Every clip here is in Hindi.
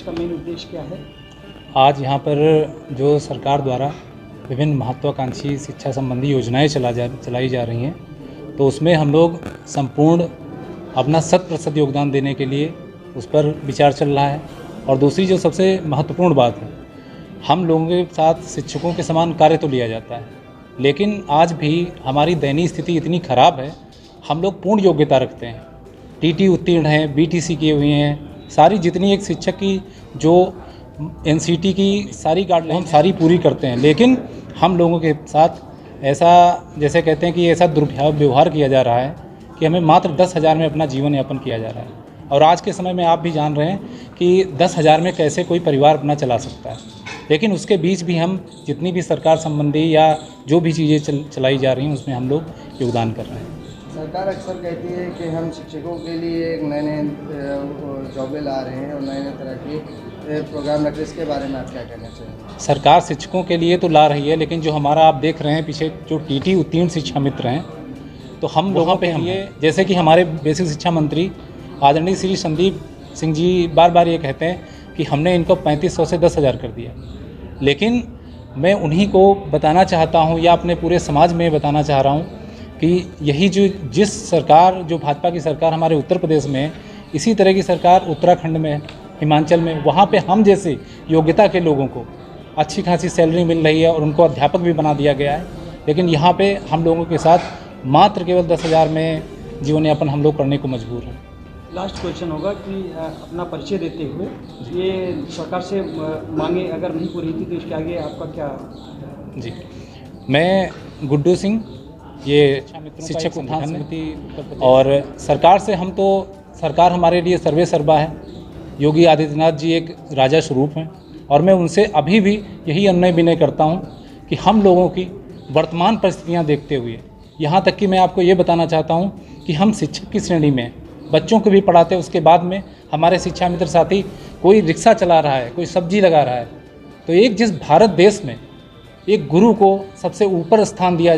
इसका मेन उद्देश्य क्या है? आज यहाँ पर जो सरकार द्वारा विभिन्न महत्वाकांक्षी शिक्षा संबंधी योजनाएं चलाई जा रही हैं, तो उसमें हम लोग संपूर्ण अपना 100% योगदान देने के लिए उस पर विचार चल रहा है। और दूसरी जो सबसे महत्वपूर्ण बात है, हम लोगों के साथ शिक्षकों के समान कार्य तो लिया जाता है, लेकिन आज भी हमारी दयनीय स्थिति इतनी ख़राब है, हम लोग पूर्ण योग्यता रखते हैं, टीटी उत्तीर्ण हैं, बीटीसी किए हुए हैं, सारी जितनी एक शिक्षक की जो एनसीटी की सारी गाइडलाइन सारी पूरी करते हैं, लेकिन हम लोगों के साथ ऐसा जैसे कहते हैं कि ऐसा दुर्व्यवहार किया जा रहा है कि हमें मात्र 10,000 में अपना जीवन यापन किया जा रहा है। और आज के समय में आप भी जान रहे हैं कि 10,000 में कैसे कोई परिवार अपना चला सकता है, लेकिन उसके बीच भी हम जितनी भी सरकार संबंधी या जो भी चीज़ें चलाई जा रही हैं उसमें हम लोग योगदान कर रहे हैं। सरकार अक्सर कहती है कि हम शिक्षकों के लिए नए जॉबें ला रहे हैं और नए तरह के प्रोग्राम रख रहे हैं, इसके बारे में आप क्या कहना चाहिए? सरकार शिक्षकों के लिए तो ला रही है, लेकिन जो हमारा आप देख रहे हैं पीछे जो टीटी उत्तीर्ण शिक्षा मित्र हैं, तो हम लोगों पे हम जैसे कि हमारे बेसिक शिक्षा मंत्री आदरणीय श्री संदीप सिंह जी बार बार ये कहते हैं कि हमने इनको 3500 से 10,000 कर दिया, लेकिन मैं उन्हीं को बताना चाहता हूँ या अपने पूरे समाज में बताना चाह रहा हूँ कि यही जिस सरकार जो भाजपा की सरकार हमारे उत्तर प्रदेश में है, इसी तरह की सरकार उत्तराखंड में, हिमाचल में, वहाँ पे हम जैसे योग्यता के लोगों को अच्छी खासी सैलरी मिल रही है और उनको अध्यापक भी बना दिया गया है, लेकिन यहाँ पे हम लोगों के साथ मात्र केवल 10,000 में जीवन यापन हम लोग करने को मजबूर हैं। लास्ट क्वेश्चन होगा कि अपना परिचय देते हुए ये सरकार से मांगे अगर नहीं पूरी थी तो इसके आगे आपका क्या? जी, मैं गुड्डू सिंह, ये शिक्षक उत्थान समिति, और सरकार से हम तो सरकार हमारे लिए सर्वे सर्वा है, योगी आदित्यनाथ जी एक राजा स्वरूप हैं, और मैं उनसे अभी भी यही अनुनय विनय करता हूं कि हम लोगों की वर्तमान परिस्थितियां देखते हुए, यहाँ तक कि मैं आपको ये बताना चाहता हूं कि हम शिक्षक की श्रेणी में बच्चों को भी पढ़ाते हैं, उसके बाद में हमारे शिक्षा मित्र साथी कोई रिक्शा चला रहा है, कोई सब्जी लगा रहा है, तो एक जिस भारत देश में एक गुरु को सबसे ऊपर स्थान दिया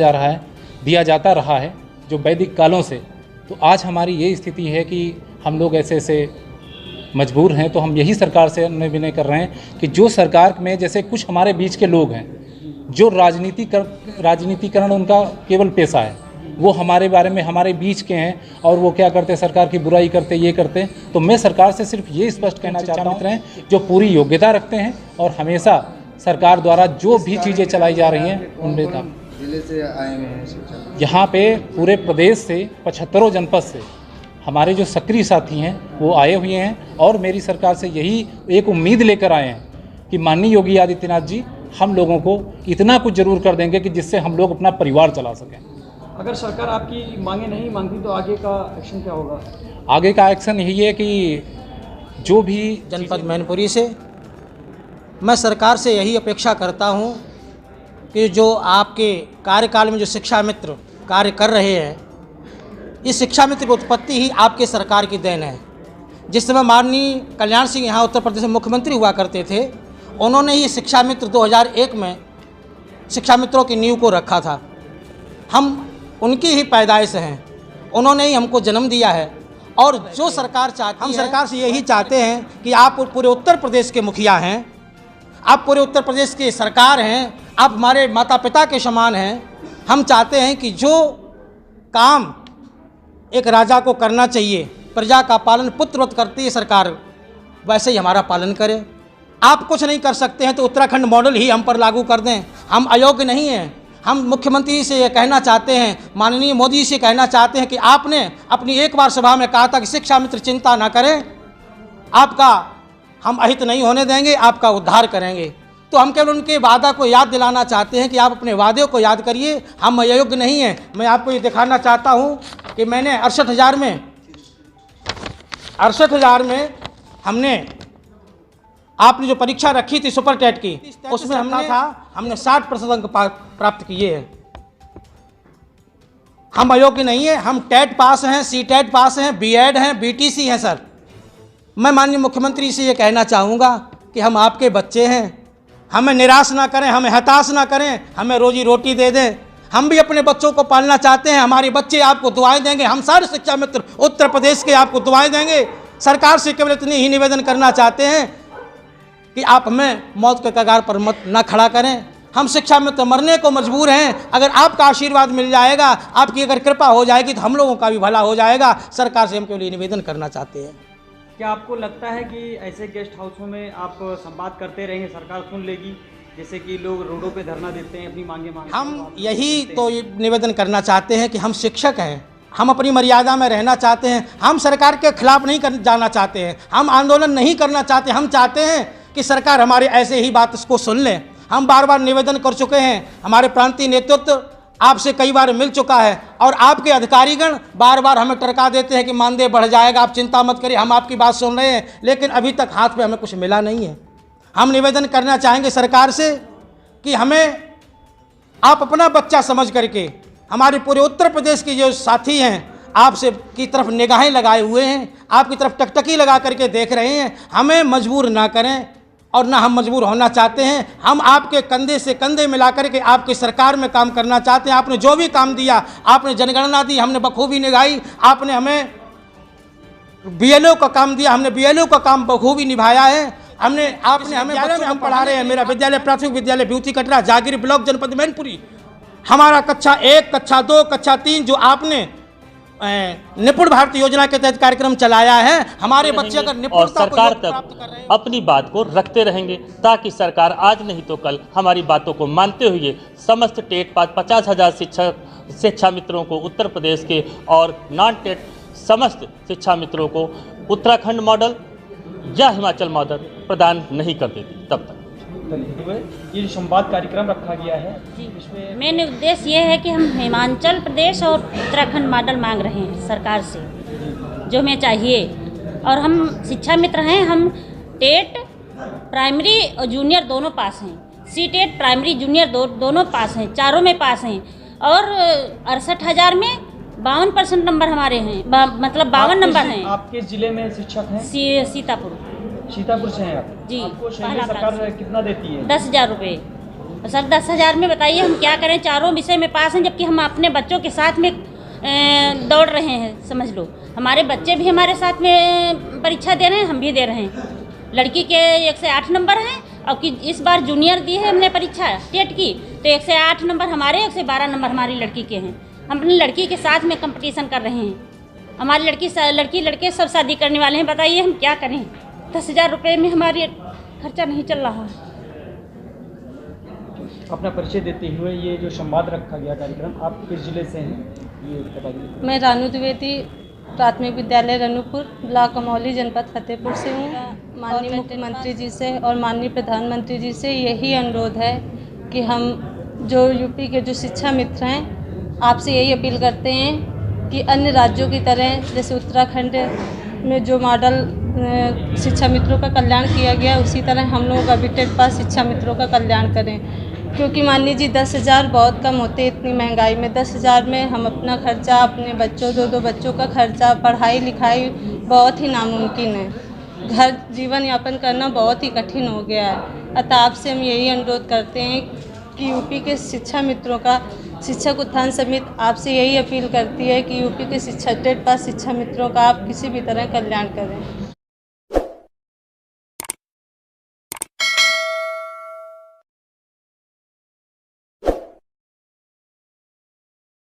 जाता रहा है जो वैदिक कालों से, तो आज हमारी ये स्थिति है कि हम लोग ऐसे मजबूर हैं। तो हम यही सरकार से अनुनय विनय कर रहे हैं कि जो सरकार में जैसे कुछ हमारे बीच के लोग हैं जो राजनीतिकरण उनका केवल पेशा है, वो हमारे बारे में हमारे बीच के हैं और वो क्या करते हैं, सरकार की बुराई करते, ये करते हैं। तो मैं सरकार से सिर्फ ये स्पष्ट कहना चाहता हूँ जो पूरी योग्यता रखते हैं और हमेशा सरकार द्वारा जो भी चीज़ें चलाई जा रही हैं उनमें जिले से आए हुए हैं शिक्षक, यहाँ पे पूरे प्रदेश से 75 जनपद से हमारे जो सक्रिय साथी हैं वो आए हुए हैं, और मेरी सरकार से यही एक उम्मीद लेकर आए हैं कि माननीय योगी आदित्यनाथ जी हम लोगों को इतना कुछ जरूर कर देंगे कि जिससे हम लोग अपना परिवार चला सकें। अगर सरकार आपकी मांगे नहीं मांगती तो आगे का एक्शन क्या होगा? आगे का एक्शन यही है कि जो भी जनपद मैनपुरी से मैं सरकार से यही अपेक्षा करता हूं कि जो आपके कार्यकाल में जो शिक्षा मित्र कार्य कर रहे हैं, इस शिक्षा मित्र की उत्पत्ति ही आपके सरकार की देन है। जिस समय माननीय कल्याण सिंह यहाँ उत्तर प्रदेश में मुख्यमंत्री हुआ करते थे, उन्होंने ही शिक्षा मित्र 2001 में शिक्षा मित्रों की नींव को रखा था। हम उनकी ही पैदाइश हैं, उन्होंने ही हमको जन्म दिया है। और जो सरकार चाहती हम सरकार से यही चाहते हैं कि आप पूरे उत्तर प्रदेश के मुखिया हैं, आप पूरे उत्तर प्रदेश की सरकार हैं, आप हमारे माता पिता के समान हैं। हम चाहते हैं कि जो काम एक राजा को करना चाहिए, प्रजा का पालन पुत्रवत करती है सरकार, वैसे ही हमारा पालन करे। आप कुछ नहीं कर सकते हैं तो उत्तराखंड मॉडल ही हम पर लागू कर दें। हम अयोग्य नहीं हैं। हम मुख्यमंत्री से ये कहना चाहते हैं, माननीय मोदी जी से कहना चाहते हैं कि आपने अपनी एक बार सभा में कहा था कि शिक्षा मित्र चिंता ना करें, आपका हम अहित नहीं होने देंगे, आपका उद्धार करेंगे। तो हम केवल उनके वादा को याद दिलाना चाहते हैं कि आप अपने वादे को याद करिए, हम अयोग्य नहीं हैं। मैं आपको ये दिखाना चाहता हूँ कि मैंने 68,000 में हमने आपने जो परीक्षा रखी थी सुपर टेट की, उसमें हमने 60% अंक प्राप्त किए हैं। हम अयोग्य नहीं है, हम टेट पास हैं, सी टेट पास हैं, बीएड हैं, बीटीसी हैं। सर, मैं माननीय मुख्यमंत्री से ये कहना चाहूँगा कि हम आपके बच्चे हैं, हमें निराश ना करें, हमें हताश ना करें, हमें रोजी रोटी दे दें। हम भी अपने बच्चों को पालना चाहते हैं, हमारे बच्चे आपको दुआएं देंगे। हम सारे शिक्षा मित्र उत्तर प्रदेश के आपको दुआएं देंगे। सरकार से केवल इतनी ही निवेदन करना चाहते हैं कि आप हमें मौत के कगार पर मत न खड़ा करें। हम शिक्षा मित्र मरने को मजबूर हैं। अगर आपका आशीर्वाद मिल जाएगा, आपकी अगर कृपा हो जाएगी तो हम लोगों का भी भला हो जाएगा। सरकार से हम केवल निवेदन करना चाहते हैं। क्या आपको लगता है कि ऐसे गेस्ट हाउसों में आप संवाद करते रहेंगे, सरकार सुन लेगी? जैसे कि लोग रोडों पे धरना देते हैं, अपनी मांगे हम यही तो निवेदन करना चाहते हैं कि हम शिक्षक हैं, हम अपनी मर्यादा में रहना चाहते हैं। हम सरकार के खिलाफ नहीं जाना चाहते हैं, हम आंदोलन नहीं करना चाहते। हम चाहते हैं कि सरकार हमारे ऐसे ही बात को सुन ले। हम बार बार निवेदन कर चुके हैं, हमारे प्रांतीय नेतृत्व आपसे कई बार मिल चुका है और आपके अधिकारीगण बार बार हमें टरका देते हैं कि मानदेय बढ़ जाएगा, आप चिंता मत करिए, हम आपकी बात सुन रहे हैं, लेकिन अभी तक हाथ पे हमें कुछ मिला नहीं है। हम निवेदन करना चाहेंगे सरकार से कि हमें आप अपना बच्चा समझ करके, हमारे पूरे उत्तर प्रदेश के जो साथी हैं आपसे की तरफ निगाहें लगाए हुए हैं, आपकी तरफ टकटकी लगा करके देख रहे हैं, हमें मजबूर ना करें और ना हम मजबूर होना चाहते हैं। हम आपके कंधे से कंधे मिला करके आपकी सरकार में काम करना चाहते हैं। आपने जो भी काम दिया, आपने जनगणना दी, हमने बखूबी निभाई। आपने हमें बीएलओ का काम दिया, हमने बीएलओ का काम बखूबी निभाया है। आपने हमें बच्चों में हम पढ़ा रहे हैं। मेरा विद्यालय प्राथमिक विद्यालय ब्यूटी कटरा, जागीर ब्लॉक, जनपद मैनपुरी, हमारा कक्षा 1, कक्षा 2, कक्षा 3 जो आपने निपुण भारत योजना के तहत कार्यक्रम चलाया है, हमारे बच्चे अगर और सरकार तक अपनी बात को रखते रहेंगे, ताकि सरकार आज नहीं तो कल हमारी बातों को मानते हुए समस्त टेट पास 50,000 शिक्षा मित्रों को उत्तर प्रदेश के और नॉन टेट समस्त शिक्षा मित्रों को उत्तराखंड मॉडल या हिमाचल मॉडल प्रदान नहीं कर देती तब तक। ये जो संवाद कार्यक्रम रखा गया है, इसमें मेन उद्देश्य ये है कि हम हिमाचल प्रदेश और उत्तराखंड मॉडल मांग रहे हैं सरकार से, जो हमें चाहिए। और हम शिक्षा मित्र हैं, हम टेट प्राइमरी और जूनियर दोनों पास हैं, सी टेट प्राइमरी जूनियर दोनों पास हैं, चारों में पास हैं। और 68,000 में 52% नंबर हमारे हैं, मतलब 52 नंबर हैं। आप किस जिले में शिक्षक हैं? सीतापुर से हैं आप जी। आपको शहरी सरकार कितना देती है? 10,000 रुपये। सर 10,000 में बताइए हम क्या करें? चारों विषय में पास हैं, जबकि हम अपने बच्चों के साथ में दौड़ रहे हैं। समझ लो, हमारे बच्चे भी हमारे साथ में परीक्षा दे रहे हैं, हम भी दे रहे हैं। लड़की के 108 नंबर हैं, और कि इस बार जूनियर दी है हमने परीक्षा टेट की, तो 108 नंबर हमारे, 112 नंबर हमारी लड़की के हैं। हम अपनी लड़की के साथ में कंपटीशन कर रहे हैं। हमारी लड़की लड़के सब शादी करने वाले हैं। बताइए हम क्या करें? 10,000 रुपये में हमारी खर्चा नहीं चल रहा है। अपना परिचय देते हुए ये जो संवाद रखा गया कार्यक्रम, आप किस जिले से हैं ये बताइए। मैं रानू द्विवेदी, प्राथमिक विद्यालय रनूपुर, ब्लॉक कमौली, जनपद फतेहपुर से हूँ। माननीय मुख्यमंत्री जी से और माननीय प्रधानमंत्री जी से यही अनुरोध है कि हम जो यूपी के जो शिक्षा मित्र हैं, आपसे यही अपील करते हैं कि अन्य राज्यों की तरह जैसे उत्तराखंड में जो मॉडल शिक्षा मित्रों का कल्याण किया गया, उसी तरह हम लोगों का भी टेट पास शिक्षा मित्रों का कल्याण करें। क्योंकि मान लीजिए 10,000 बहुत कम होते, इतनी महंगाई में 10,000 में हम अपना खर्चा, अपने बच्चों 2-2 बच्चों का खर्चा, पढ़ाई लिखाई बहुत ही नामुमकिन है। घर जीवन यापन करना बहुत ही कठिन हो गया है। अतः आपसे हम यही अनुरोध करते हैं कि यूपी के शिक्षा मित्रों का, शिक्षक उत्थान समिति आपसे यही अपील करती है कि यूपी के टेट पास शिक्षा मित्रों का आप किसी भी तरह कल्याण करें।